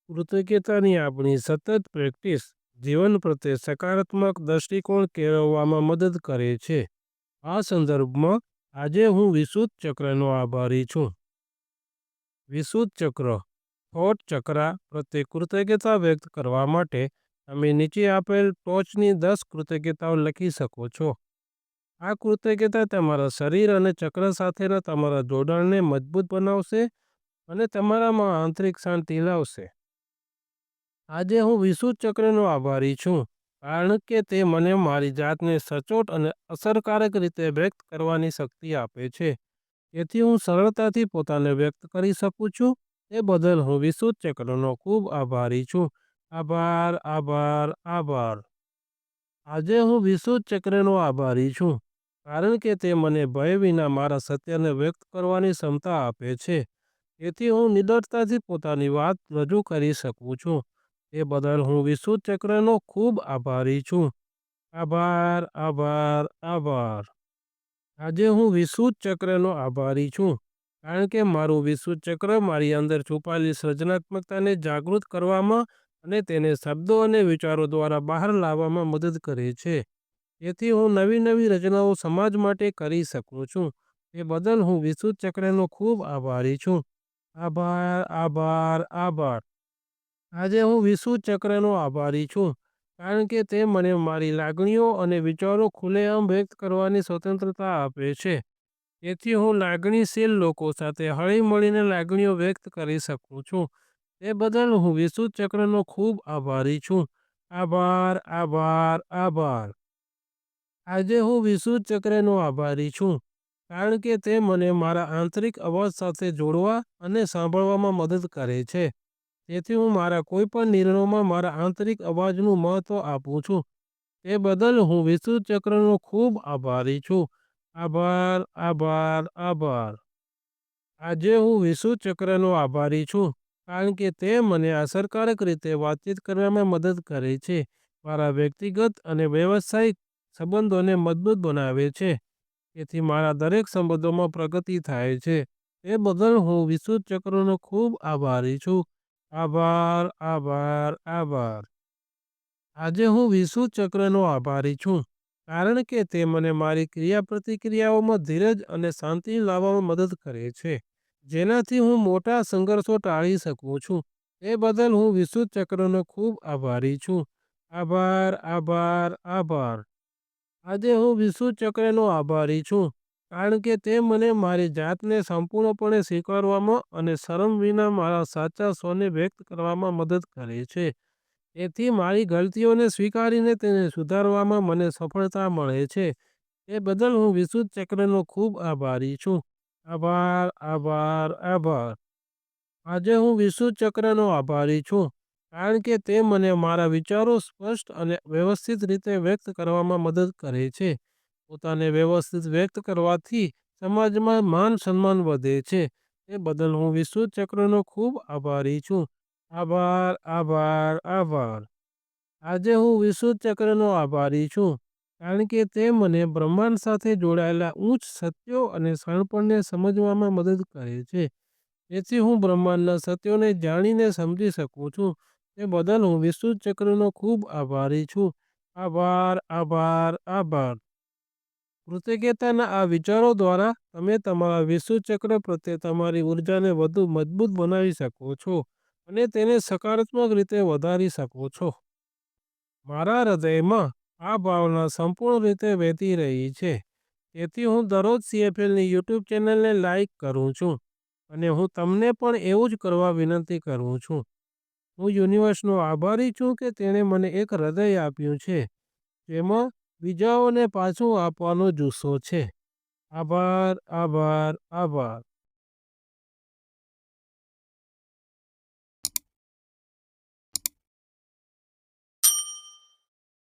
કૃતજ્ઞતાની આપણી સતત પ્રેક્ટિસ જીવન પ્રત્યે સકારાત્મક દૃષ્ટિકોણ કેળવવામાં મદદ કરે છે. આ સંદર્ભમાં આજે હું વિશુદ્ધ ચક્રનો આભારી છું. વિશુદ્ધ ચક્ર થોટ ચક્ર પ્રત્યે કૃતજ્ઞતા વ્યક્ત કરવા માટે તમે નીચે આપેલ ટોચની 10 કૃતજ્ઞતાઓ લખી શકો છો. આ કૃતજ્ઞતા તમારા શરીર અને ચક્ર સાથેના તમારા જોડાણને મજબૂત બનાવશે અને તમારામાં આંતરિક શાંતિ લાવશે. આજે હું વિશુદ્ધ ચક્રનો આભારી છું કારણ કે તે મને મારી જાતને સચોટ અને અસરકારક રીતે વ્યક્ત કરવાની શક્તિ આપે છે. તેથી હું સરળતાથી પોતાને વ્યક્ત કરી શકું છું. તે બદલ હું વિશુદ્ધ ચક્રનો ખૂબ આભારી છું. આભાર, આભાર, આભાર. આજે હું વિશુદ્ધ ચક્રનો આભારી છું કારણ કે તે મને ભય વિના મારા સત્યને વ્યક્ત કરવાની ક્ષમતા આપે છે. તેથી હું નિડરતાથી પોતાની વાત રજૂ કરી શકું છું. તે બદલ હું વિશુદ્ધ ચક્રનો ખૂબ આભારી છું. આભાર, આભાર, આભાર. આજે હું વિશુદ્ધ ચક્રનો આભારી છું કારણ કે મારું વિશુદ્ધ ચક્ર મારી અંદર છુપાયેલી સર્જનાત્મકતાને જાગૃત કરવામાં અને તેને શબ્દો અને વિચારો દ્વારા બહાર લાવવામાં મદદ કરે છે. તેથી હું નવી રચનાઓ સમાજ માટે કરી શકું છું. તે બદલ હું વિશુદ્ધ ચક્રનો ખૂબ આભારી છું. આભાર, આભાર, આભાર. આજે હું વિશુદ્ધ ચક્રનો આભારી છું કારણ કે તે મને મારી લાગણીઓ અને વિચારો ખુલ્લેઆમ વ્યક્ત કરવાની સ્વતંત્રતા આપે છે. તેથી હું લાગણીશીલ લોકો સાથે હળીમળીને લાગણીઓ વ્યક્ત કરી શકું છું. તે બદલ હું વિશુદ્ધ ચક્રનો ખૂબ આભારી છું. આભાર, આભાર, આભાર. આજે હું વિશુદ્ધ ચક્રનો આભારી છું કારણ કે તે મને મારા આંતરિક અવાજ સાથે જોડવા અને સાંભળવામાં મદદ કરે છે. તેથી હું મારા કોઈપણ નિર્ણયોમાં મારા આંતરિક અવાજનું મહત્ત્વ આપું છું. તે બદલ હું વિશુદ્ધ ચક્રનો ખૂબ આભારી છું. આભાર, આભાર, આભાર. આજે હું વિશુદ્ધ ચક્રનો આભારી છું કારણ કે તે મને અસરકારક રીતે વાતચીત કરવામાં મદદ કરે છે. મારા વ્યક્તિગત અને વ્યવસાયિક સંબંધોને મજબૂત બનાવે છે. તેથી મારા દરેક સંબંધોમાં પ્રગતિ થાય છે. તે બદલ હું વિશુદ્ધ ચક્રનો ખૂબ આભારી છું. આભાર, આભાર, આભાર. આજે હું વિશુદ્ધ ચક્રનો આભારી છું કારણ કે તે મને મારી ક્રિયાપ્રતિક્રિયાઓમાં ધીરજ અને શાંતિ લાવવામાં મદદ કરે છે, જેનાથી હું મોટા સંઘર્ષો ટાળી શકું છું. તે બદલ હું વિશુદ્ધ ચક્રનો ખૂબ આભારી છું. આભાર, આભાર, આભાર. આજે હું વિશુદ્ધ ચક્રનો આભારી છું કારણ કે તે મને મારી જાતને સંપૂર્ણપણે સ્વીકારવામાં અને શરમ વિના મારા સાચા સ્વને વ્યક્ત કરવામાં મદદ કરે છે. તેથી મારી ગલતીઓને સ્વીકારીને તેને સુધારવામાં મને સફળતા મળે છે. તે બદલ હું વિશુદ્ધ ચક્રનો ખૂબ આભારી છું. આભાર, આભાર, આભાર. આજે હું વિશુદ્ધ ચક્રનો આભારી છું કારણ કે તે મને મારા વિચારો સ્પષ્ટ અને વ્યવસ્થિત રીતે વ્યક્ત કરવામાં મદદ કરે છે. પોતાને વ્યવસ્થિત વ્યક્ત કરવાથી સમાજમાં માન સન્માન વધે છે. તે બદલ હું વિશુદ્ધ ચક્રનો ખૂબ આભારી છું. આભાર, આભાર, આભાર. આજે હું વિશુદ્ધ ચક્રનો આભારી છું કારણ કે તે મને બ્રહ્માંડ સાથે જોડાયેલા ઉચ્ચ સત્યો અને શાણપણને સમજવામાં મદદ કરે છે. તેથી હું બ્રહ્માંડના સત્યોને જાણીને સમજી શકું છું. તે બદલ હું વિશુદ્ધ ચક્રનો ખૂબ આભારી છું. આભાર, આભાર, આભાર. કૃતજ્ઞતાના આ વિચારો દ્વારા તમે તમારા વિશુદ્ધ ચક્ર પ્રત્યે તમારી ઉર્જાને વધુ મજબૂત બનાવી શકો છો અને તેને સકારાત્મક રીતે વધારી શકો છો. મારા હૃદયમાં આ ભાવના સંપૂર્ણ રીતે વહેતી રહી છે. તેથી હું દરરોજ CFLની YouTube ચેનલને લાઈક કરું છું અને હું તમને પણ એવું જ કરવા વિનંતી કરું છું. હું યુનિવર્સનો આભારી છું કે તેણે મને એક હૃદય આપ્યું છે જેમાં બીજાઓને પાછું આપવાનો જુસ્સો છે. આભાર, આભાર, આભાર.